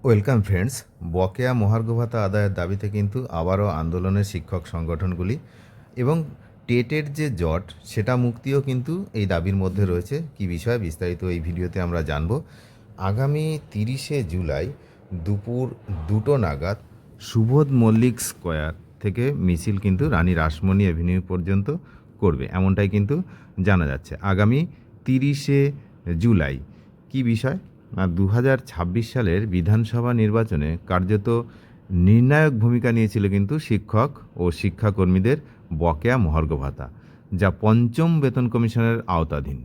Welcome friends. বকেয়া মহার্ঘ ভাতা আদায়ের দাবিতে কিন্তু আবারও আন্দোলনের শিক্ষক সংগঠনগুলি এবং টেটের যে জট সেটা মুক্তিও কিন্তু এই দাবির মধ্যে রয়েছে। কি বিষয় বিস্তারিত এই ভিডিওতে আমরা জানব। আগামী 30শে জুলাই দুপুর 2টো নাগাদ সুবোধ মল্লিক স্কোয়ার থেকে মিছিল কিন্তু রানী রাসমণি অ্যাভিনিউ পর্যন্ত করবে, এমনটাই কিন্তু জানা যাচ্ছে। আগামী 30শে জুলাই কি বিষয় না, 2026 সালের বিধানসভা নির্বাচনে কার্যত নির্ণায়ক ভূমিকা নিয়েছিল কিন্তু শিক্ষক ও শিক্ষাকর্মীদের বকেয়া মহার্ঘ ভাতা, যা পঞ্চম বেতন কমিশনের আওতাধীন।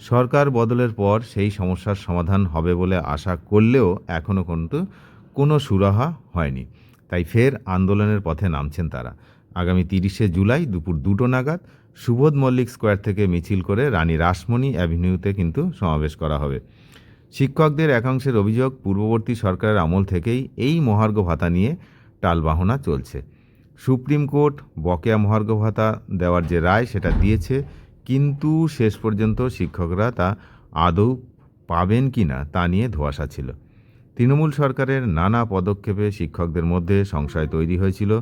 সরকার বদলের পর সেই সমস্যার সমাধান হবে বলে আশা করলেও এখনও কিন্তু কোনো সুরাহা হয়নি। তাই ফের আন্দোলনের পথে নামছেন তারা। আগামী 30শে জুলাই দুপুর 2টো নাগাদ সুবোধ মল্লিক স্কোয়ার থেকে মিছিল করে রানী রাসমণি অ্যাভিনিউতে কিন্তু সমাবেশ করা হবে। শিক্ষকদের একাংশের অভিযোগ, পূর্ববর্তী সরকারের আমল থেকেই এই মহার্ঘ ভাতা নিয়ে টালবাহনা চলছে। সুপ্রিম কোর্ট বকেয়া মহার্ঘ ভাতা দেওয়ার যে রায় সেটা দিয়েছে, কিন্তু শেষ পর্যন্ত শিক্ষকরা তা আদৌ পাবেন কি না তা নিয়ে ধোঁয়াশা ছিল। তৃণমূল সরকারের নানা পদক্ষেপে শিক্ষকদের মধ্যে সংশয় তৈরি হয়েছিল।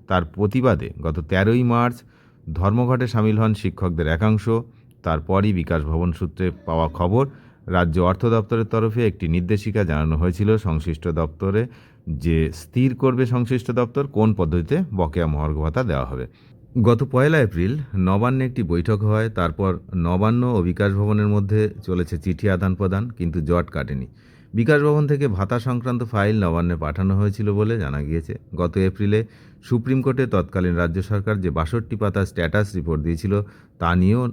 তার প্রতিবাদে গত 13ই মার্চ ধর্মঘটে সামিল হন শিক্ষকদের একাংশ। তারপরই বিকাশ ভবন সূত্রে পাওয়া খবর, রাজ্য অর্থ দপ্তরের তরফে একটি নির্দেশিকা জানানো হয়েছিল সংশ্লিষ্ট দপ্তরে, যে স্থির করবে সংশ্লিষ্ট দপ্তর কোন পদ্ধতিতে বকেয়া মহার্ঘ ভাতা দেওয়া হবে। গত 1 এপ্রিল নবান্নে একটি বৈঠক হয়। তারপর নবান্ন ও বিকাশ ভবনের মধ্যে চলেছে চিঠি আদান প্রদান, কিন্তু জট কাটেনি। বিকাশ ভবন থেকে ভাতা সংক্রান্ত ফাইল নবান্নে পাঠানো হয়েছিল বলে জানা গিয়েছে। গত এপ্রিলে সুপ্রিম কোর্টে তৎকালীন রাজ্য সরকার যে 62 পাতা স্ট্যাটাস রিপোর্ট দিয়েছিল তা নিয়েও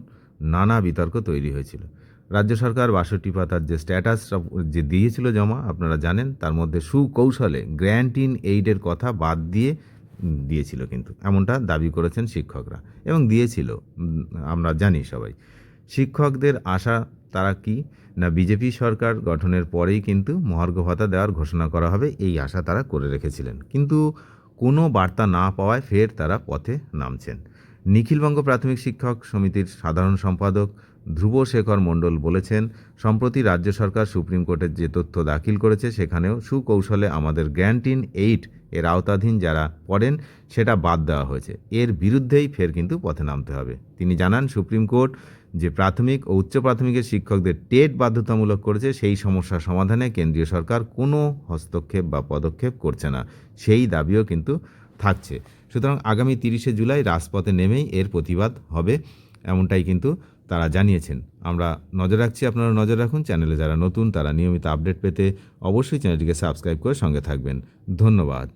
নানা বিতর্ক তৈরি হয়েছিল। রাজ্য সরকার 62 পাতার যে স্ট্যাটাস যে দিয়েছিল জমা, আপনারা জানেন, তার মধ্যে সুকৌশলে গ্র্যান্ট ইন এইডের কথা বাদ দিয়েছিল কিন্তু, এমনটা দাবি করেছেন শিক্ষকরা এবং দিয়েছিল, আমরা জানি সবাই। শিক্ষকদের আশা তারা কি না, বিজেপি সরকার গঠনের পরেই কিন্তু মহার্ঘ ভাতা দেওয়ার ঘোষণা করা হবে, এই আশা তারা করে রেখেছিলেন। কিন্তু কোনো বার্তা না পাওয়ায় ফের তারা পথে নামছেন। নিখিলবঙ্গ প্রাথমিক শিক্ষক সমিতির সাধারণ সম্পাদক ধ্রুব শেখর মণ্ডল বলেছেন, সম্প্রতি রাজ্য সরকার সুপ্রিম কোর্টের যে তথ্য দাখিল করেছে সেখানেও সুকৌশলে আমাদের গ্র্যান্ট ইন এইড এর আওতাধীন যারা পড়েন সেটা বাদ দেওয়া হয়েছে। এর বিরুদ্ধেই ফের কিন্তু পথে নামতে হবে। তিনি জানান, সুপ্রিম কোর্ট যে প্রাথমিক ও উচ্চ প্রাথমিকের শিক্ষকদের টেট বাধ্যতামূলক করেছে, সেই সমস্যা সমাধানে কেন্দ্রীয় সরকার কোনো হস্তক্ষেপ বা পদক্ষেপ করছে না, সেই দাবিও কিন্তু থাকছে। সুতরাং আগামী 30শে জুলাই রাজপথে নেমেই এর প্রতিবাদ হবে, এমনটাই কিন্তু তারা জানিয়েছেন। আমরা নজর রাখছি, আপনারা নজর রাখুন। চ্যানেলে যারা নতুন তারা নিয়মিত আপডেট পেতে অবশ্যই চ্যানেলটিকে সাবস্ক্রাইব করে সঙ্গে থাকবেন। ধন্যবাদ।